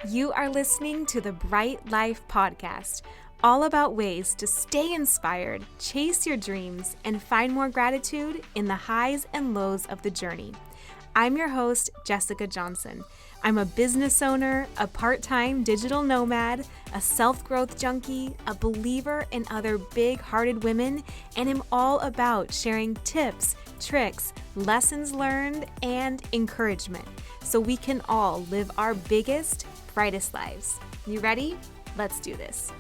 You are listening to the Bright Life Podcast, all about ways to stay inspired, chase your dreams, and find more gratitude in the highs and lows of the journey. I'm your host, Jessica Johnson. I'm a business owner, a part-time digital nomad, a self-growth junkie, a believer in other big-hearted women, and am all about sharing tips, tricks, lessons learned, and encouragement so we can all live our biggest, brightest lives. You ready? Let's do this.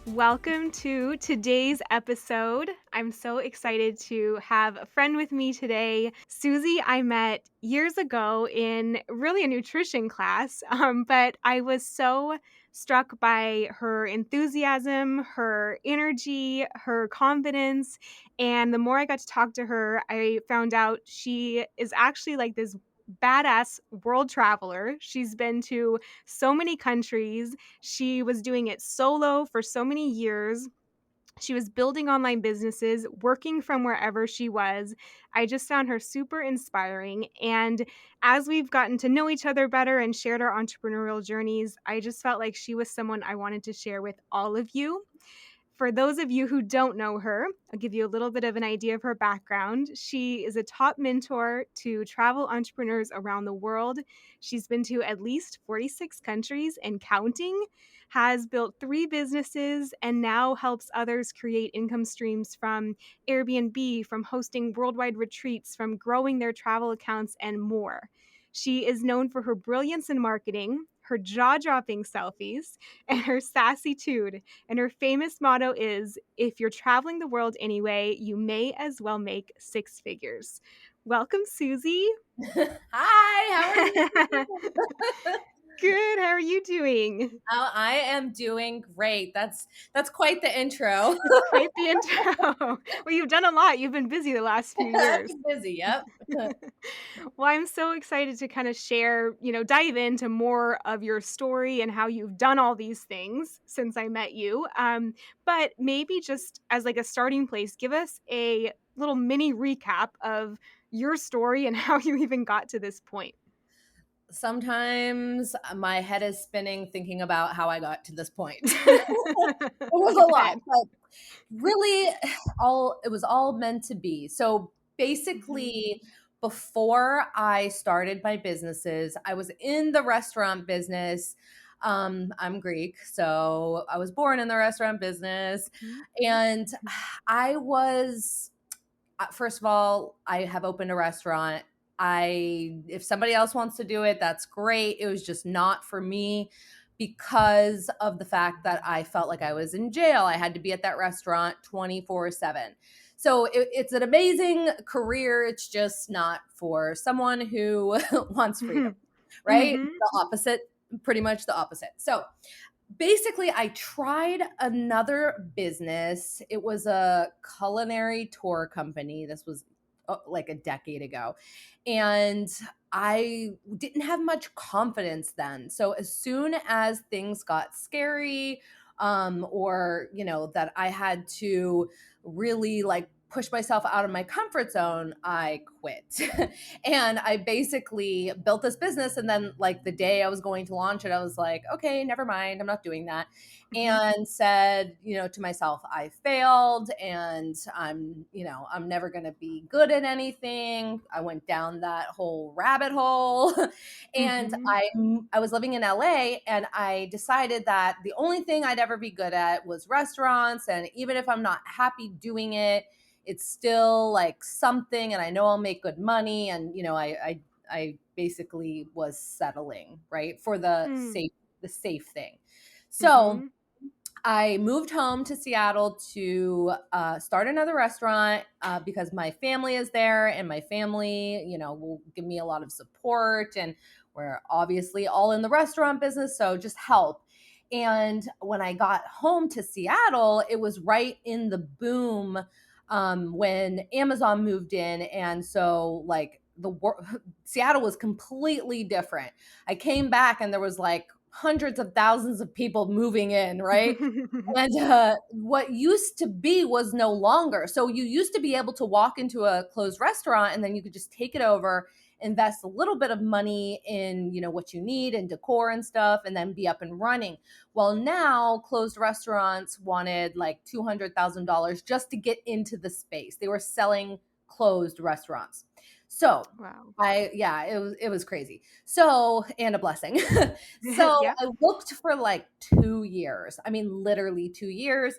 Welcome to today's episode. I'm so excited to have a friend with me today. Suzie, I met years ago in really a nutrition class, but I was so struck by her enthusiasm, her energy, her confidence. And the more I got to talk to her, I found out she is actually like this badass world traveler. She's been to so many countries. She was doing it solo for so many years. She was building online businesses, working from wherever she was. I just found her super inspiring. And as we've gotten to know each other better and shared our entrepreneurial journeys, I just felt like she was someone I wanted to share with all of you. For those of you who don't know her, I'll give you a little bit of an idea of her background. She is a top mentor to travel entrepreneurs around the world. She's been to at least 46 countries and counting, has built 3 businesses, and now helps others create income streams from Airbnb, from hosting worldwide retreats, from growing their travel accounts, and more. She is known for her brilliance in marketing, her jaw-dropping selfies, and her sassy tude. And her famous motto is, if you're traveling the world anyway, you may as well make 6 figures. Welcome, Suzie. Hi, how are you? Good. How are you doing? I am doing great. That's quite the intro. It's quite the intro. Well, you've done a lot. You've been busy the last few I've years. been busy. Yep. Well, I'm so excited to kind of share, dive into more of your story and how you've done all these things since I met you. But maybe just as like a starting place, give us a little mini recap of your story and how you even got to this point. Sometimes my head is spinning thinking about how I got to this point. It was a lot, but really it was all meant to be. So basically, before I started my businesses, I was in the restaurant business. I'm Greek, so I was born in the restaurant business. And I was, first of all, I have opened a restaurant. If somebody else wants to do it, that's great. It was just not for me because of the fact that I felt like I was in jail. I had to be at that restaurant 24/7. So it's an amazing career. It's just not for someone who wants freedom, right? The opposite, pretty much the opposite. So basically, I tried another business. It was a culinary tour company. This was like a decade ago. And I didn't have much confidence then. So as soon as things got scary, or, that I had to really like push myself out of my comfort zone, I quit. And I basically built this business. And then like the day I was going to launch it, I was like, okay, never mind. I'm not doing that. And said, to myself, I failed and I'm never going to be good at anything. I went down that whole rabbit hole. And I was living in LA and I decided that the only thing I'd ever be good at was restaurants. And even if I'm not happy doing it, it's still like something, and I know I'll make good money. And, I basically was settling, right, for the safe thing. So I moved home to Seattle to start another restaurant because my family is there, and my family, will give me a lot of support, and we're obviously all in the restaurant business, so just help. And when I got home to Seattle, it was right in the boom when Amazon moved in. And so like Seattle was completely different. I came back and there was like hundreds of thousands of people moving in, right? And what used to be was no longer. So you used to be able to walk into a closed restaurant and then you could just take it over invest a little bit of money in, what you need and decor and stuff, and then be up and running. Well, now closed restaurants wanted like $200,000 just to get into the space. They were selling closed restaurants. So Wow. it was crazy. So, and a blessing. So Yeah. I looked for like 2 years. I mean, literally 2 years.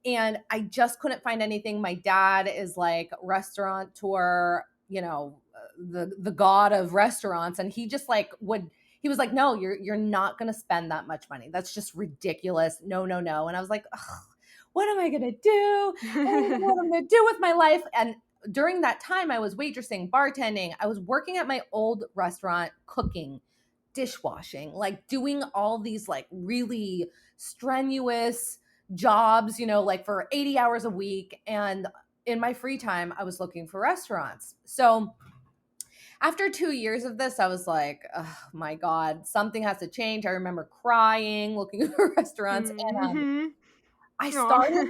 And I just couldn't find anything. My dad is like restaurateur, the god of restaurants. And he just like he was like, no, you're not going to spend that much money. That's just ridiculous. No, no, no. And I was like, what am I going to do? I don't know what I'm going to do with my life. And during that time, I was waitressing, bartending. I was working at my old restaurant, cooking, dishwashing, like doing all these like really strenuous jobs, like for 80 hours a week. And in my free time, I was looking for restaurants. So after 2 years of this, I was like, oh my God, something has to change. I remember crying, looking for restaurants. And Mm-hmm. I Aw. started,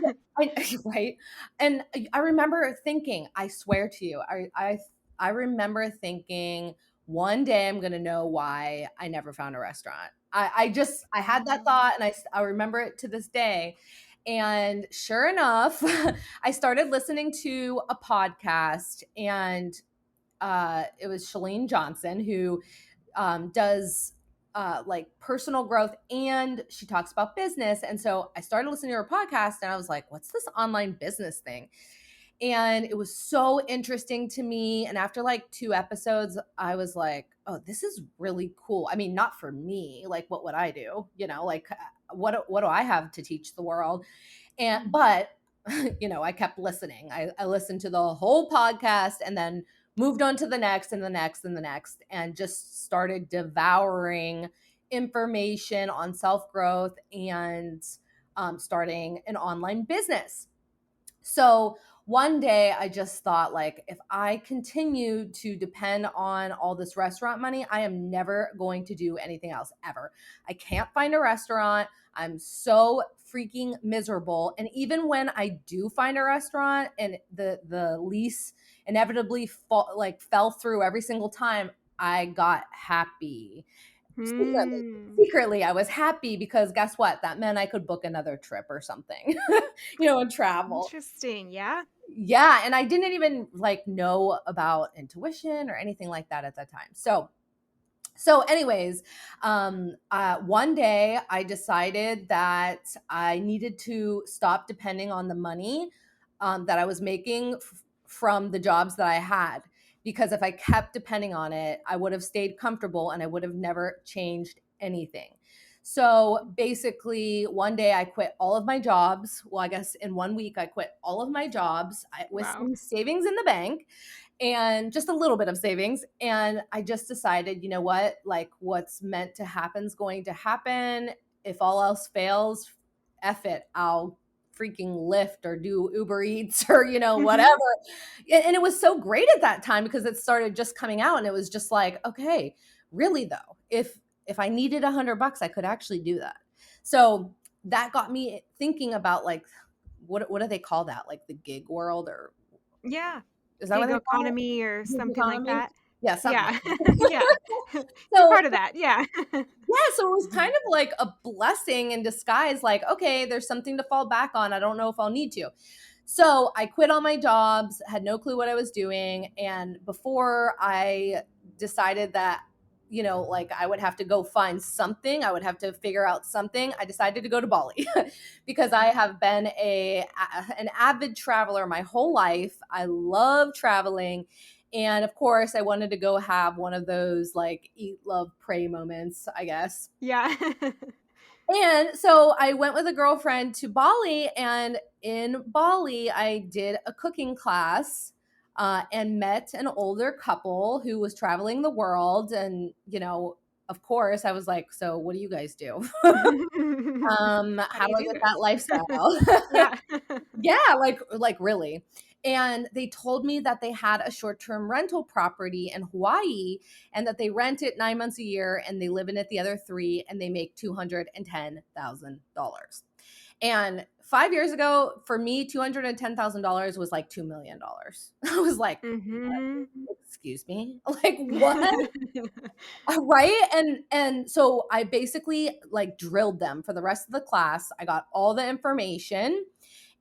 right? And I remember thinking, I swear to you, I remember thinking one day I'm going to know why I never found a restaurant. I had that thought, and I remember it to this day. And sure enough, I started listening to a podcast, and it was Chalene Johnson, who does like personal growth, and she talks about business. And so I started listening to her podcast, and I was like, what's this online business thing? And it was so interesting to me. And after like 2 episodes, I was like, oh, this is really cool. I mean, not for me. Like, what would I do? Like, what do I have to teach the world? But I kept listening. I listened to the whole podcast, and then moved on to the next and the next and the next, and just started devouring information on self-growth and starting an online business. So one day I just thought, like, if I continue to depend on all this restaurant money, I am never going to do anything else ever. I can't find a restaurant. I'm so freaking miserable. And even when I do find a restaurant and the lease inevitably fell through every single time, I got happy. Secretly, Hmm. secretly, I was happy because guess what? That meant I could book another trip or something, and travel. Interesting. Yeah. Yeah, and I didn't even like know about intuition or anything like that at that time. So anyways, one day I decided that I needed to stop depending on the money that I was making from the jobs that I had. Because if I kept depending on it, I would have stayed comfortable and I would have never changed anything. So basically, one day I quit all of my jobs. Well, I guess in 1 week, I quit all of my jobs with Wow. some savings in the bank and just a little bit of savings. And I just decided, you know what? Like, what's meant to happen is going to happen. If all else fails, F it. I'll freaking Lyft or do Uber Eats or, whatever. And it was so great at that time because it started just coming out. And it was just like, okay, really though, if I needed $100, I could actually do that. So that got me thinking about like, what do they call that? Like the gig world, or Yeah. is that what Gig they call it? economy or Gig something like economy? that. Yeah, something Yeah. like Yeah. that. You're So part of that. Yeah. yeah, so it was kind of like a blessing in disguise, like, okay, there's something to fall back on. I don't know if I'll need to. So I quit all my jobs, had no clue what I was doing. And before I decided that, like I would have to go find something, I would have to figure out something, I decided to go to Bali because I have been an avid traveler my whole life. I love traveling. And of course, I wanted to go have one of those like eat, love, pray moments, I guess. Yeah. And so I went with a girlfriend to Bali, and in Bali, I did a cooking class and met an older couple who was traveling the world. And, of course, I was like, so what do you guys do? How How do do you I do get this? that lifestyle? Yeah. Yeah, like really. And they told me that they had a short-term rental property in Hawaii, and that they rent it 9 months a year and they live in it the other 3, and they make $210,000. And 5 years ago, for me, $210,000 was like $2 million. I was like, Mhm. excuse me? Like, what? Right? And so I basically like drilled them for the rest of the class. I got all the information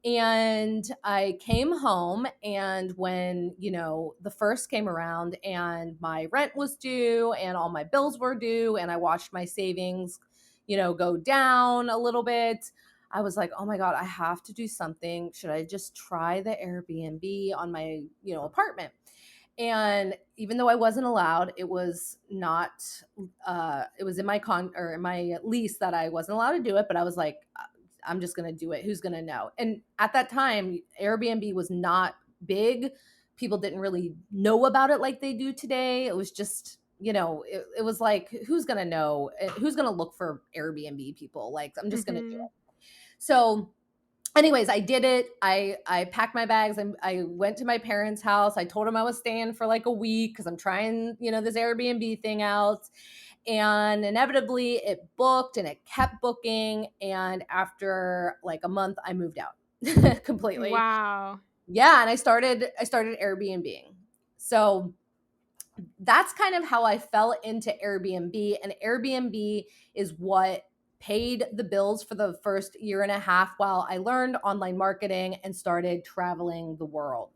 and I came home, and when, the first came around and my rent was due and all my bills were due and I watched my savings, go down a little bit, I was like, "Oh my god, I have to do something. Should I just try the Airbnb on my, apartment?" And even though I wasn't allowed, it was not it was in my in my lease that I wasn't allowed to do it, but I was like, I'm just going to do it. Who's going to know? And at that time, Airbnb was not big. People didn't really know about it like they do today. It was just, it was like, who's going to know? Who's going to look for Airbnb people? Like, I'm just going to do Mhm. it. So anyways, I did it. I packed my bags and I went to my parents' house. I told them I was staying for like a week because I'm trying, this Airbnb thing out. And inevitably it booked and it kept booking. And after like a month, I moved out completely. Wow. Yeah. And I started Airbnb. So that's kind of how I fell into Airbnb. And Airbnb is what paid the bills for the first year and a half while I learned online marketing and started traveling the world.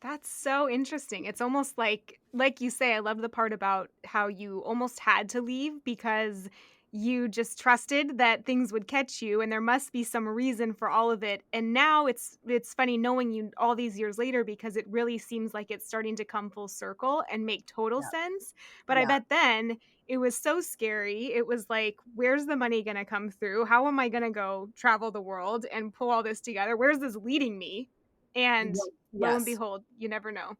That's so interesting. It's almost like you say, I love the part about how you almost had to leave because you just trusted that things would catch you and there must be some reason for all of it. And now it's funny knowing you all these years later because it really seems like it's starting to come full circle and make total Yeah. sense. But I Yeah. bet then it was so scary. It was like, where's the money going to come through? How am I going to go travel the world and pull all this together? Where's this leading me? And lo and Yes. behold, you never know.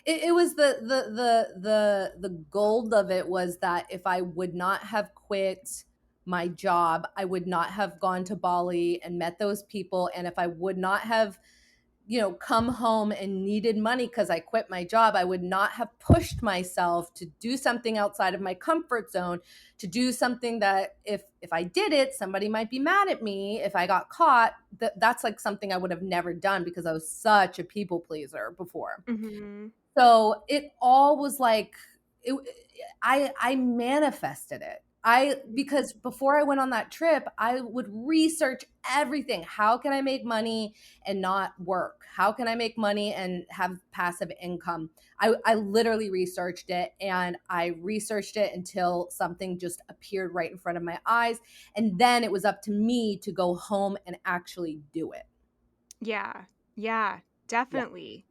It was the gold of it was that if I would not have quit my job, I would not have gone to Bali and met those people. And if I would not have, come home and needed money because I quit my job, I would not have pushed myself to do something outside of my comfort zone, to do something that if I did it, somebody might be mad at me. If I got caught, that's like something I would have never done because I was such a people pleaser before. Mhm. So it all was like it, I manifested it. Because before I went on that trip, I would research everything. How can I make money and not work? How can I make money and have passive income? I literally researched it, and I researched it until something just appeared right in front of my eyes. And then it was up to me to go home and actually do it. Yeah. Yeah, Yeah. definitely.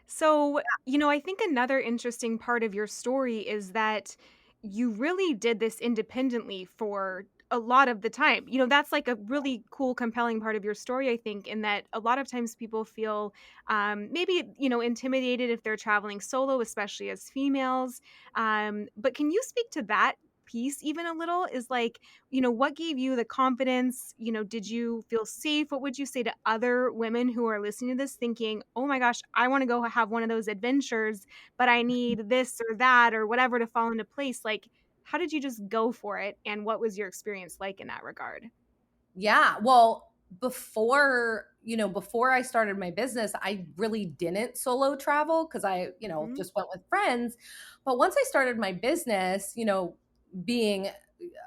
So, I think another interesting part of your story is that you really did this independently for a lot of the time. That's like a really cool, compelling part of your story, I think, in that a lot of times people feel maybe, intimidated if they're traveling solo, especially as females. But can you speak to that piece even a little? Is like, what gave you the confidence? Did you feel safe? What would you say to other women who are listening to this thinking, oh my gosh, I want to go have one of those adventures, but I need this or that or whatever to fall into place? Like, how did you just go for it? And what was your experience like in that regard? Yeah. Well, before I started my business, I really didn't solo travel because I, Hmm. just went with friends. But once I started my business, being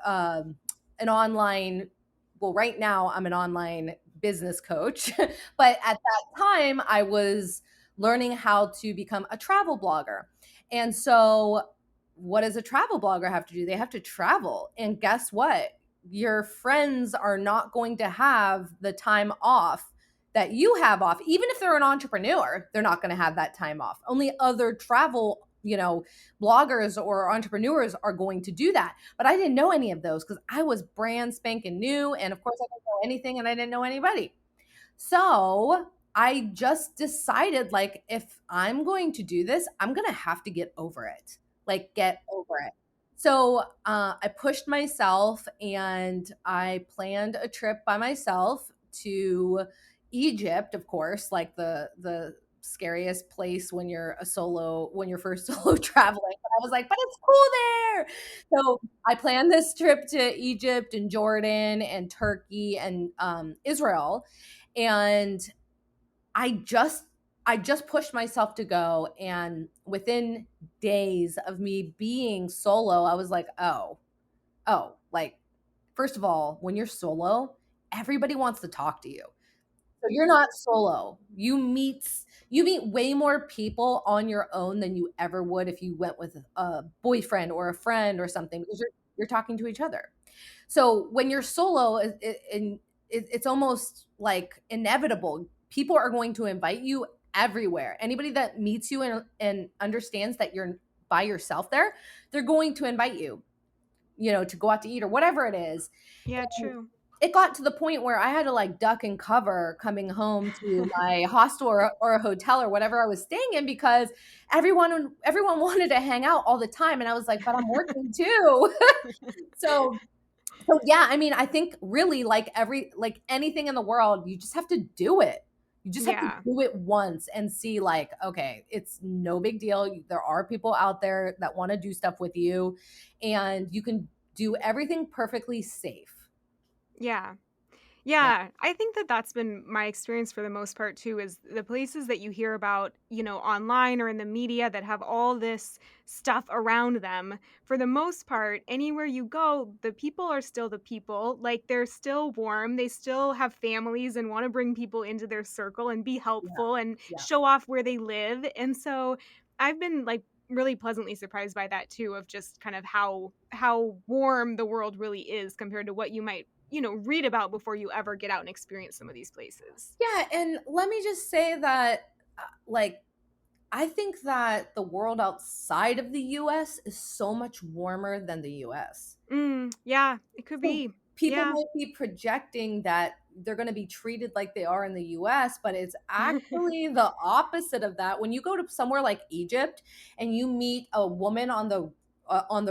um, an online, well, right now I'm an online business coach, but at that time I was learning how to become a travel blogger. And so, what does a travel blogger have to do? They have to travel. And guess what? Your friends are not going to have the time off that you have off. Even if they're an entrepreneur, they're not going to have that time off. Only other travel, bloggers or entrepreneurs are going to do that. But I didn't know any of those because I was brand spanking new. And of course, I didn't know anything and I didn't know anybody. So I just decided, like, if I'm going to do this, I'm going to have to get over it. Like, get over it. So I pushed myself and I planned a trip by myself to Egypt, of course, like the scariest place when you're first solo traveling. I was like, "But it's cool there." So, I planned this trip to Egypt and Jordan and Turkey and, Israel, and I just I just pushed myself to go, and within days of me being solo, I was like, "Oh, like, first of all, when you're solo, everybody wants to talk to you. So you're not solo. You meet way more people on your own than you ever would if you went with a boyfriend or a friend or something because you're talking to each other. So when you're solo, it's almost like inevitable. People are going to invite you everywhere. Anybody that meets you and understands that you're by yourself there, they're going to invite you, to go out to eat or whatever it is. Yeah, true. It got to the point where I had to like duck and cover coming home to my hostel or a hotel or whatever I was staying in because everyone wanted to hang out all the time, and I was like, but I'm working too. so so yeah, I mean, I think really like anything in the world, you just have to do it. You just have to Yeah. do it once and see like, okay, it's no big deal. There are people out there that want to do stuff with you, and you can do everything perfectly safe. Yeah. Yeah. Yeah, I think that that's been my experience for the most part too, is the places that you hear about, online or in the media that have all this stuff around them. For the most part, anywhere you go, the people are still the people. Like they're still warm. They still have families and want to bring people into their circle and be Yeah. helpful and Yeah. show off where they live. And so I've been like really pleasantly surprised by that too, of just kind of how warm the world really is compared to what you might read about before you ever get out and experience some of these places. Yeah, and let me just say that, like, I think that the world outside of the US is so much warmer than the US. Yeah, it could So be. people Yeah. might be projecting that they're gonna be treated like they are in the US, but it's actually the opposite of that. When you go to somewhere like Egypt and you meet a woman on the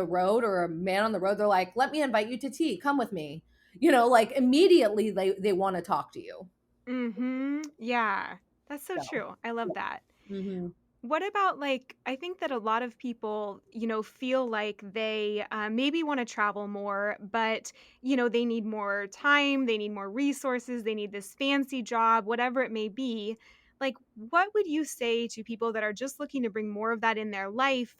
road or a man on the road, they're like, "Let me invite you to tea. Come with me." Like immediately they wanna talk to you. Mhm. Yeah. That's so So, true. I love that. mhm. What about like, I think that a lot of people, feel like they maybe want to travel more, but, they need more time, they need more resources, they need this fancy job, whatever it may be. Like, what would you say to people that are just looking to bring more of that in their life?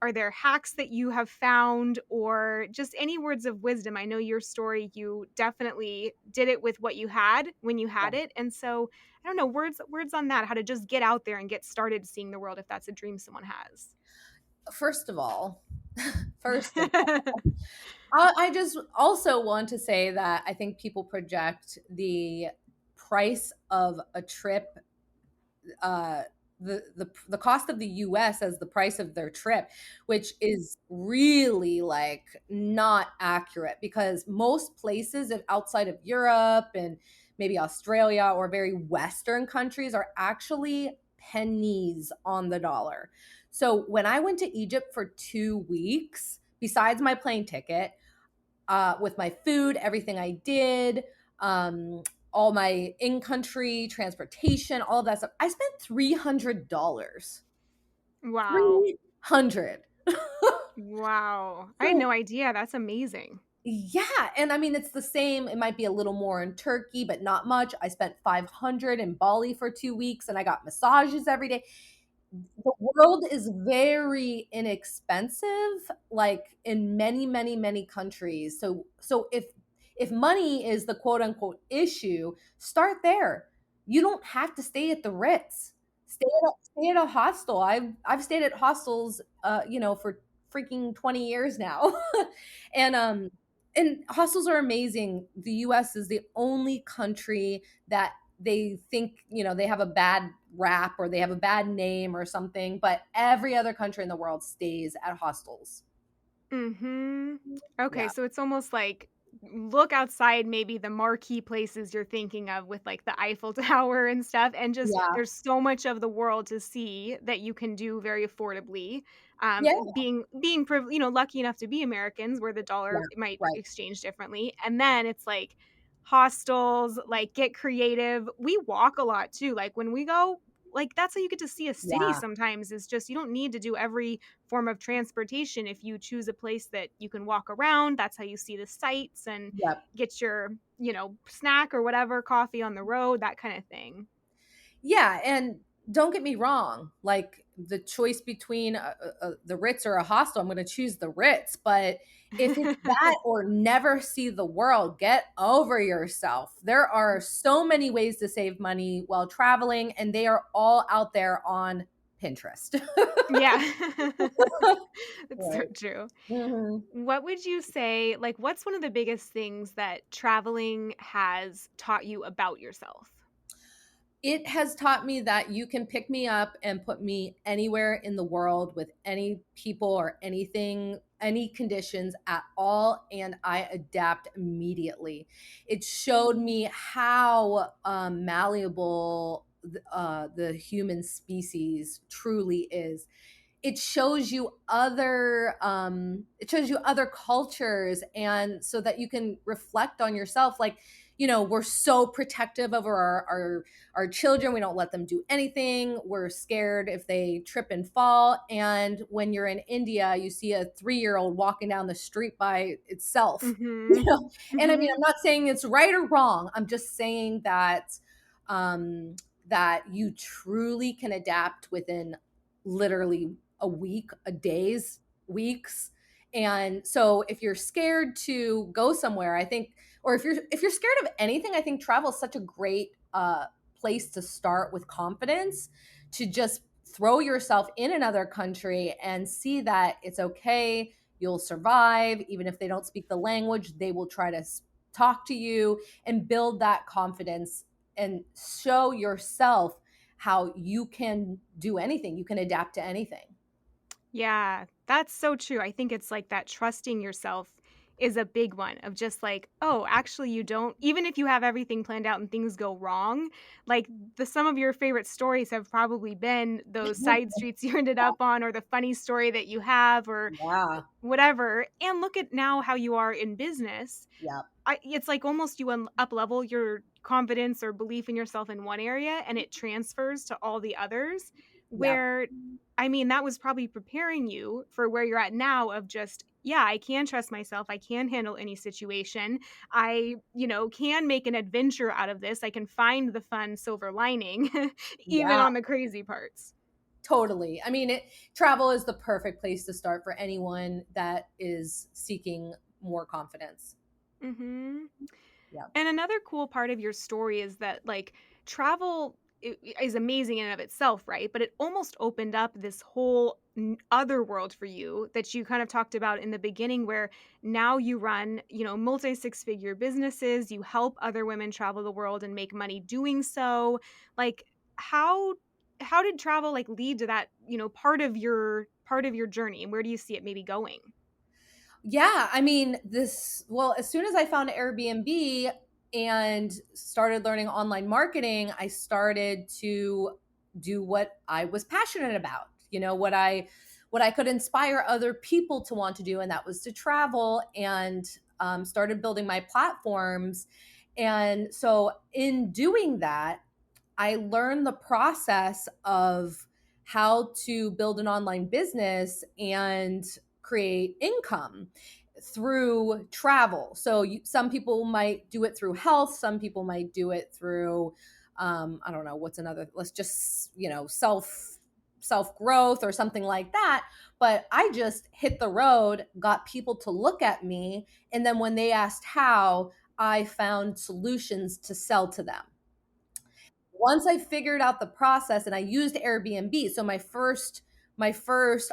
Are there hacks that you have found or just any words of wisdom? I know your story, you definitely did it with what you had when you Yeah. had it. And so, I don't know, words on that, how to just get out there and get started seeing the world if that's a dream someone has. First of all first of I just also want to say that I think people project the price of a trip, uh, the cost of the US as the price of their trip, which is really like not accurate because most places outside of Europe and maybe Australia or very Western countries are actually pennies on the dollar. So when I went to Egypt for 2 weeks, besides my plane ticket, with my food, everything I did, um, all my in country transportation, all of that stuff. I spent $300. Wow. 300. Wow. I had So no idea, that's amazing. yeah, and I mean it's the same. It might be a little more in Turkey, but not much. I spent 500 in Bali for 2 weeks, and I got massages every day. The world is very inexpensive, like in many, many, many countries. So if money is the quote unquote issue, start there. You don't have to stay at the Ritz. Stay at a hostel. I've stayed at hostels for freaking 20 years now. and and hostels are amazing. The US is the only country that they think, they have a bad rap or they have a bad name or something, but every other country in the world stays at hostels. Mhm. Okay, Yeah. so it's almost like look outside maybe the marquee places you're thinking of with, like, the Eiffel Tower and stuff, and just Yeah. there's so much of the world to see that you can do very affordably. Yeah. Being lucky enough to be Americans where the dollar Yeah. might Right. exchange differently, and then it's like hostels, like, get creative. We walk a lot too, like, when we go, like, that's how you get to see a city Yeah. sometimes, is just you don't need to do every form of transportation. If you choose a place that you can walk around, that's how you see the sights and Yep. get your, snack or whatever, coffee on the road, that kind of thing. Yeah, and don't get me wrong, like the choice between the Ritz or a hostel, I'm going to choose the Ritz. But if it's that or never see the world, get over yourself. There are so many ways to save money while traveling, and they are all out there on Pinterest. Yeah. It's so Right. true. Mhm. What would you say, like, what's one of the biggest things that traveling has taught you about yourself? It has taught me that you can pick me up and put me anywhere in the world with any people or anything, any conditions at all, and I adapt immediately. It showed me how malleable the human species truly is. It shows you other cultures, and so that you can reflect on yourself. Like, we're so protective over our children. We don't let them do anything. We're scared if they trip and fall. And when you're in India, you see a 3-year-old walking down the street by itself. you Mhm. know and I mean, Mhm. I'm not saying it's right or wrong. I'm just saying that you truly can adapt within literally a week, a days, weeks. And so if you're scared to go somewhere, I think, or if you're scared of anything, I think travel is such a great place to start with confidence, to just throw yourself in another country and see that it's okay. You'll survive. Even if they don't speak the language, they will try to talk to you, and build that confidence and show yourself how you can do anything. You can adapt to anything. Yeah, that's so true. I think it's like that trusting yourself is a big one, of just like, oh, actually you don't, even if you have everything planned out and things go wrong, like, the some of your favorite stories have probably been those side streets you ended up on, or the funny story that you have, or Yeah. whatever. And look at now how you are in business. Yeah. It's like almost you up level your confidence or belief in yourself in one area, and it transfers to all the others, Yeah. where, I mean, that was probably preparing you for where you're at now, of just, yeah, I can trust myself. I can handle any situation. I, can make an adventure out of this. I can find the fun silver lining, even Yeah. on the crazy parts. Totally. I mean, travel is the perfect place to start for anyone that is seeking more confidence. Hmm. Yeah. And another cool part of your story is that, like, travel is amazing in and of itself, right? But it almost opened up this whole other world for you that you kind of talked about in the beginning, where now you run, multi six figure businesses, you help other women travel the world and make money doing so. Like, how how did travel, like, lead to that, part of your journey, and where do you see it maybe going? Yeah, I mean, well, as soon as I found Airbnb and started learning online marketing, I started to do what I was passionate about. What I could inspire other people to want to do, and that was to travel, and started building my platforms. And so, in doing that, I learned the process of how to build an online business and create income through travel. So some people might do it through health, some people might do it through I don't know what's another. Let's just self growth or something like that. But I just hit the road, got people to look at me, and then when they asked how, I found solutions to sell to them. Once I figured out the process, and I used Airbnb. So my first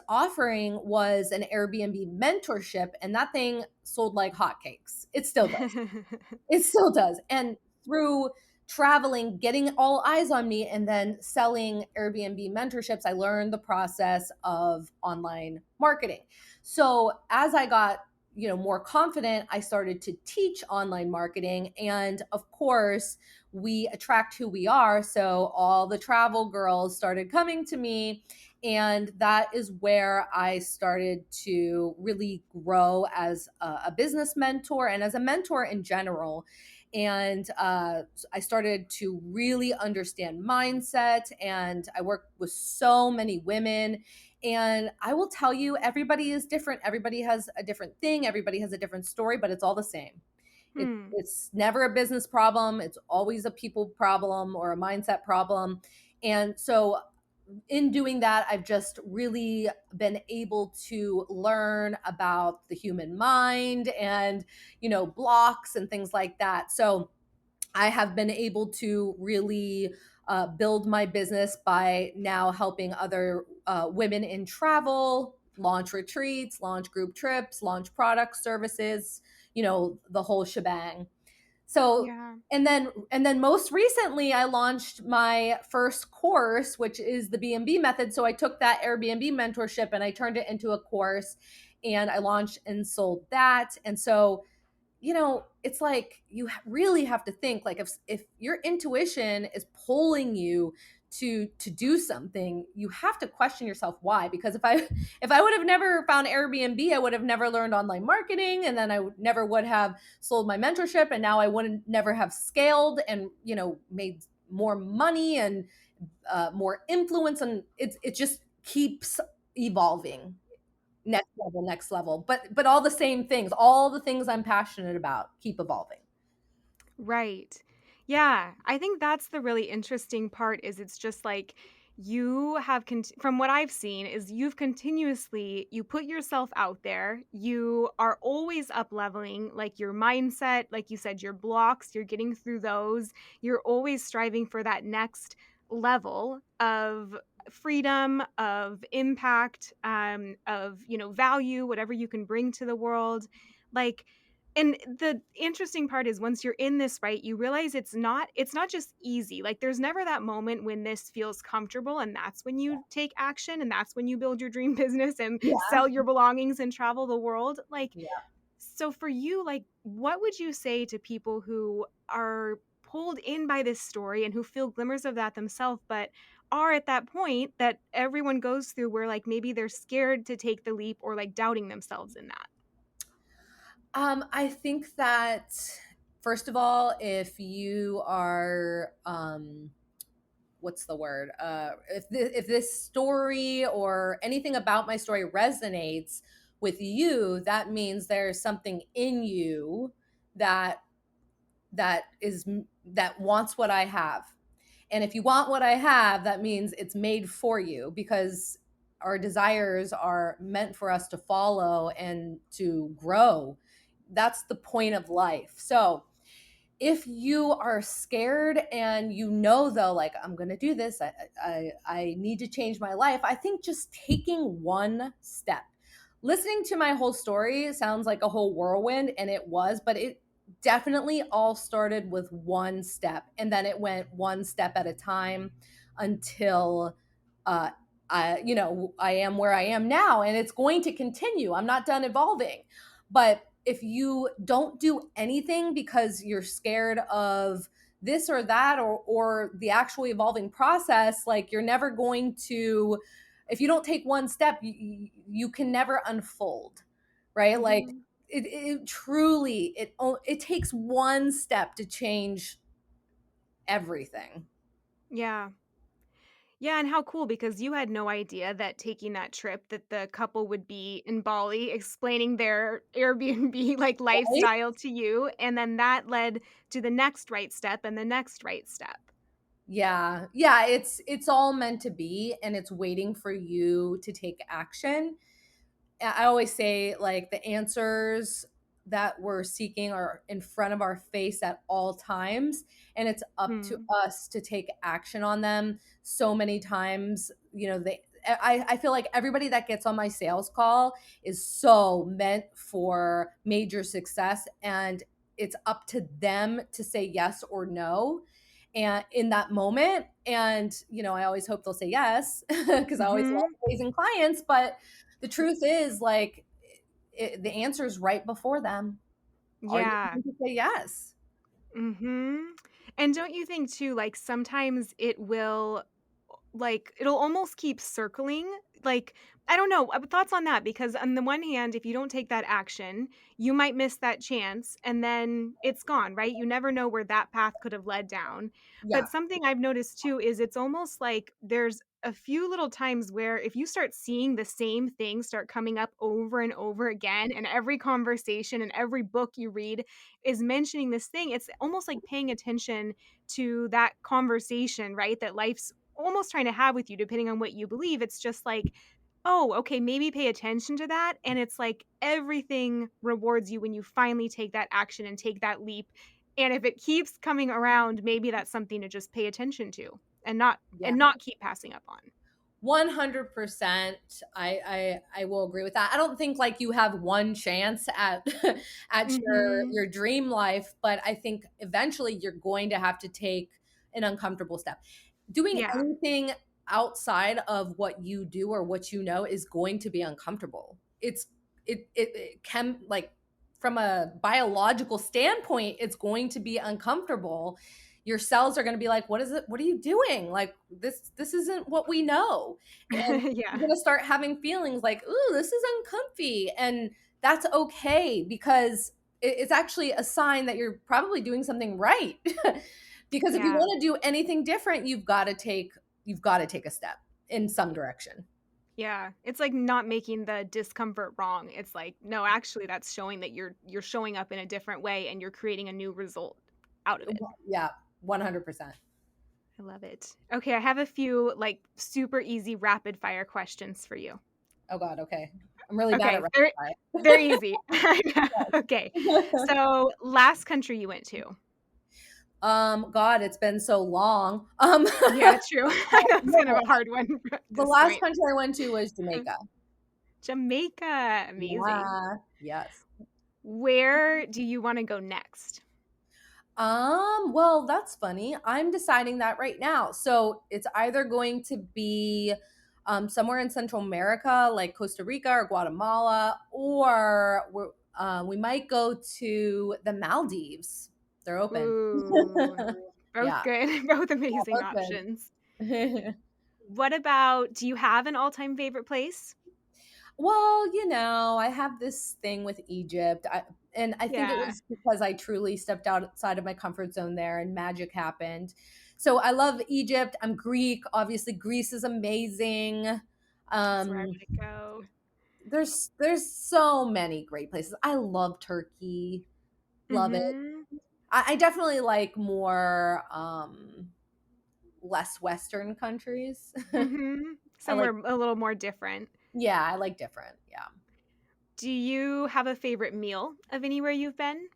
offering was an Airbnb mentorship, and that thing sold like hotcakes. It still does. It still does. And through traveling, getting all eyes on me, and then selling Airbnb mentorships, I learned the process of online marketing. So as I got, more confident, I started to teach online marketing. And of course, we attract who we are. So all the travel girls started coming to me. And that is where I started to really grow as a business mentor and as a mentor in general. And I started to really understand mindset, and I work with so many women. And I will tell you, everybody is different. Everybody has a different thing. Everybody has a different story, but it's all the same. Hmm. It's never a business problem. It's always a people problem or a mindset problem. And so in doing that, I've just really been able to learn about the human mind and, blocks and things like that. So I have been able to really build my business by now helping other women in travel launch retreats, launch group trips, launch products, services, the whole shebang. So Yeah. and then most recently I launched my first course, which is the B&B method. So I took that Airbnb mentorship and I turned it into a course, and I launched and sold that. And so, it's like you really have to think, like, if your intuition is pulling you to do something, you have to question yourself why. Because if I would have never found Airbnb, I would have never learned online marketing, and then never would have sold my mentorship, and now I wouldn't never have scaled and made more money and more influence, and it just keeps evolving. Next level, next level. But all the same things, all the things I'm passionate about keep evolving. Right. Yeah, I think that's the really interesting part is it's just like you have from what I've seen is you've continuously you put yourself out there. You are always up leveling like your mindset, like you said your blocks, you're getting through those. You're always striving for that next level of freedom, of impact, of, value, whatever you can bring to the world. Like and the interesting part is once you're in this, right, you realize it's not just easy. Like there's never that moment when this feels comfortable and that's when you take action and that's when you build your dream business and Yeah. sell your belongings and travel the world. Like Yeah. so for you, like what would you say to people who are pulled in by this story and who feel glimmers of that themselves but are at that point that everyone goes through where like maybe they're scared to take the leap or like doubting themselves in that? I think that first of all, if you are what's the word? If this story or anything about my story resonates with you, that means there's something in you that that wants what I have. And if you want what I have, that means it's made for you, because our desires are meant for us to follow and to grow. That's the point of life. So if you are scared and though, like, I'm going to do this, I need to change my life, I think just taking one step. Listening to my whole story sounds like a whole whirlwind, and it was, but it definitely all started with one step, and then it went one step at a time until uh, I am where I am now, and it's going to continue. I'm not done evolving. But if you don't do anything because you're scared of this or that, or the actual evolving process, like, you're never going to, if you don't take one step, you can never unfold, right? Like, Mhm. it truly, it takes one step to change everything. Yeah. Yeah, and how cool because you had no idea that taking that trip that the couple would be in Bali explaining their Airbnb like Right. lifestyle to you, and then that led to the next right step and the next right step. Yeah, yeah, it's all meant to be, and it's waiting for you to take action. I always say, like, the answers that we're seeking are in front of our face at all times, and it's up to Hmm. us to take action on them. So many times, I feel like everybody that gets on my sales call is so meant for major success, and it's up to them to say yes or no. And in that moment, and I always hope they'll say yes because I always love Mhm. amazing clients, but the truth is, like, the answer is right before them. Are you Yeah. going to say yes? Mhm. And don't you think too, like, sometimes it will like, it'll almost keep circling, like, I don't know, thoughts on that? Because on the one hand, if you don't take that action, you might miss that chance and then it's gone, right? You never know where that path could have led down. But Yeah. something I've noticed too is it's almost like there's a few little times where if you start seeing the same thing start coming up over and over again, and every conversation and every book you read is mentioning this thing, it's almost like paying attention to that conversation, right? That life's almost trying to have with you, depending on what you believe. It's just like, oh, okay, maybe pay attention to that, and it's like everything rewards you when you finally take that action and take that leap, and if it keeps coming around, maybe that's something to just pay attention to Yeah. and not keep passing up on. 100%. I will agree with that. I don't think like you have one chance at at Mhm. your dream life, but I think eventually you're going to have to take an uncomfortable step. Doing Yeah. anything outside of what you do or what you know is going to be uncomfortable. It can, like, from a biological standpoint, it's going to be uncomfortable. Your cells are going to be like, what is it, what are you doing, like, this isn't what we know. And you're Yeah. going to start having feelings like, ooh, this is uncomfy. And that's okay, because it's actually a sign that you're probably doing something right. Because if you Yeah. want to do anything different, you've got to take a step in some direction. Yeah. It's like not making the discomfort wrong. It's like, no, actually that's showing that you're showing up in a different way and you're creating a new result out of it. Yeah, 100%. I love it. Okay, I have a few like super easy rapid fire questions for you. Oh God, okay. I'm really bad at Okay, rapid they're easy. I know. Okay. fire. So, last country you went to? God, it's been so long. Yeah, true. I know it's kind of No, a hard one at the this last point. country I went to was Jamaica. Jamaica, amazing. Yeah, yes. Where do you wanna go next? Well, that's funny. I'm deciding that right now. So it's either going to be somewhere in Central America, like Costa Rica or Guatemala, or we might go to the Maldives. They're open. Ooh, both Yeah, good, both amazing open. options. What about do you have an all-time favorite place? Well, I have this thing with Egypt. And I think it Yeah, was because I truly stepped outside of my comfort zone there and magic happened. So I love Egypt. I'm Greek. Obviously, Greece is amazing. that's where I Um, wanna go. there's so many great places. I love Turkey. Love it. Mhm, I definitely like more less Western countries. mhm. I like, Somewhere a little more different. yeah, I like different. Yeah. Do you have a favorite meal of anywhere you've been?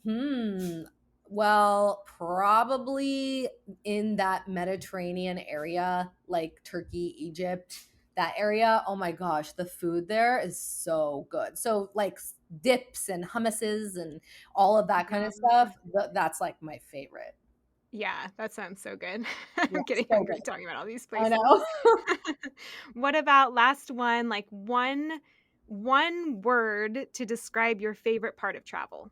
Hmm. Well, probably in that Mediterranean area, like Turkey, Egypt, that area. Oh my gosh, the food there is so good. So, like, dips and hummuses and all of that kind of Uh, stuff, that's like my favorite. yeah, that sounds so good. Yeah, I'm getting so good. hungry talking about all these I places. know. What about last one, like one word to describe your favorite part of travel?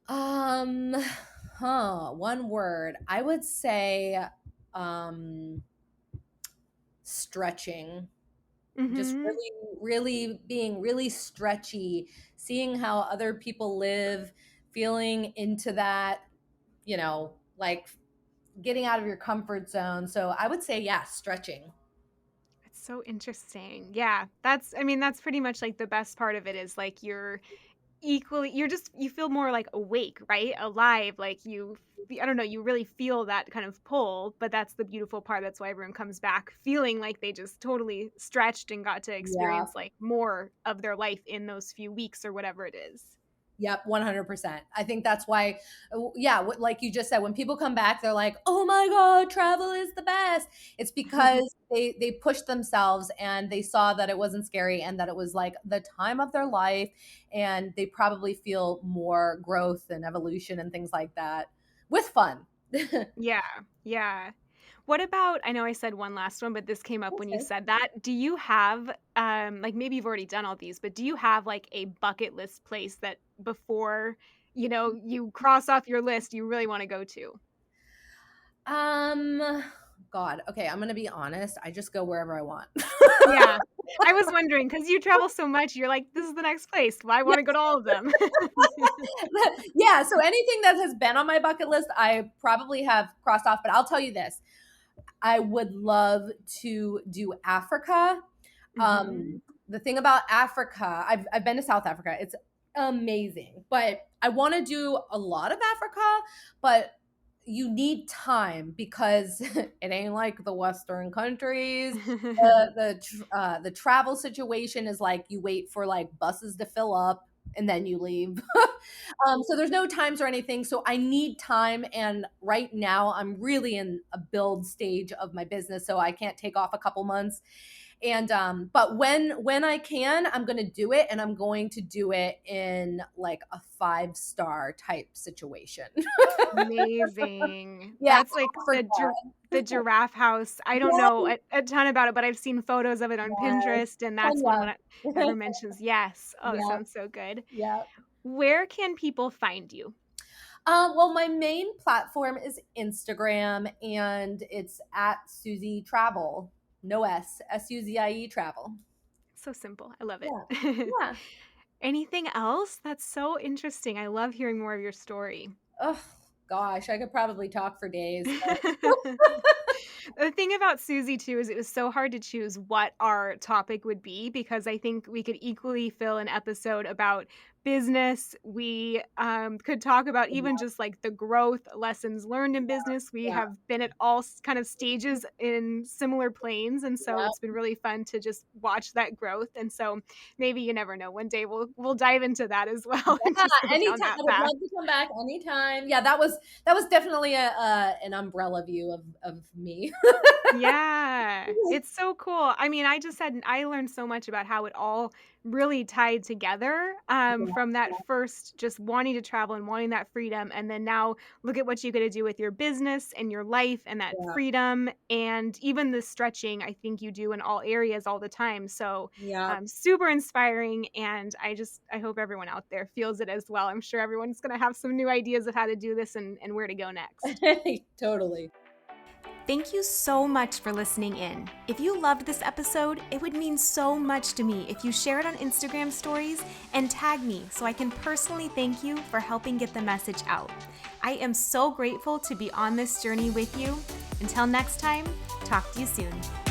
Um, one word. I would say um stretching. Just Mhm. really, really being really stretchy, seeing how other people live, feeling into that, like getting out of your comfort zone. So I would say, yeah, stretching. It's so interesting. Yeah, that's I mean, that's pretty much like the best part of it is like you're just you feel more like awake, right? Alive, like I don't know, you really feel that kind of pull, but that's the beautiful part. That's why everyone comes back feeling like they just totally stretched and got to Yeah. experience like more of their life in those few weeks or whatever it is. Yep, 100%. I think that's why, yeah, like you just said, when people come back, they're like, "Oh my God, travel is the best." It's because they pushed themselves and they saw that it wasn't scary and that it was like the time of their life, and they probably feel more growth and evolution and things like that with fun. That's Yeah, yeah. What about I know I said one last one, but this came up when you good. said that. Do you have, like, maybe you've already done all these, but do you have, like, a bucket list place that before, you cross off your list, you really wanna go to? Um, God. Okay, I'm gonna be honest. I just go wherever I want. Yeah. I was wondering because you travel so much, you're like, "This is the next place. Well, I Yeah. wanna go to all of them." Yeah, so anything that has been on my bucket list, I probably have crossed off, but I'll tell you this. I would love to do Africa. Mhm. The thing about Africa, I've been to South Africa. It's amazing, but I want to do a lot of Africa, but you need time because it ain't like the Western countries. The travel situation is like you wait for like buses to fill up and then you leave. So there's no times or anything. So I need time. And right now I'm really in a build stage of my business. So I can't take off a couple months. And but when I can, I'm gonna do it, and I'm going to do it in like a 5-star type situation. Amazing. Yeah, That's like Africa. the giraffe house. I don't know Yeah, a ton about it, but I've seen photos of it on yes. Pinterest, and that's one Kenya. when everyone mentions. Yes. Oh, that Yeah, sounds so good. yeah. Where can people find you? Well, my main platform is Instagram, and it's at Suzie Travel. No S, Suzie Travel. So simple. I love Yeah, it. yeah. Anything else? That's so interesting. I love hearing more of your story. Oh gosh, I could probably talk for days. The thing about Susie too is it was so hard to choose what our topic would be because I think we could equally fill an episode about business. We could talk about even Yeah, just like the growth lessons learned in business. We yeah, have been at all kind of stages in similar planes, and so yeah. it's been really fun to just watch that growth. And so maybe you never know. One day we'll dive into that as well and Yeah, just go down anytime. I that would path. love to come back anytime. Yeah, that was definitely a an umbrella view of me. Yeah, it's so cool. I mean, I learned so much about how it all really tied together, Yeah, from that first just wanting to travel and wanting that freedom, and then now look at what you get to do with your business and your life and that yeah, freedom and even the stretching I think you do in all areas all the time. So, yeah. super inspiring, and I hope everyone out there feels it as well. I'm sure everyone's gonna have some new ideas of how to do this and where to go next. Totally. Thank you so much for listening in. If you loved this episode, it would mean so much to me if you share it on Instagram stories and tag me so I can personally thank you for helping get the message out. I am so grateful to be on this journey with you. Until next time, talk to you soon.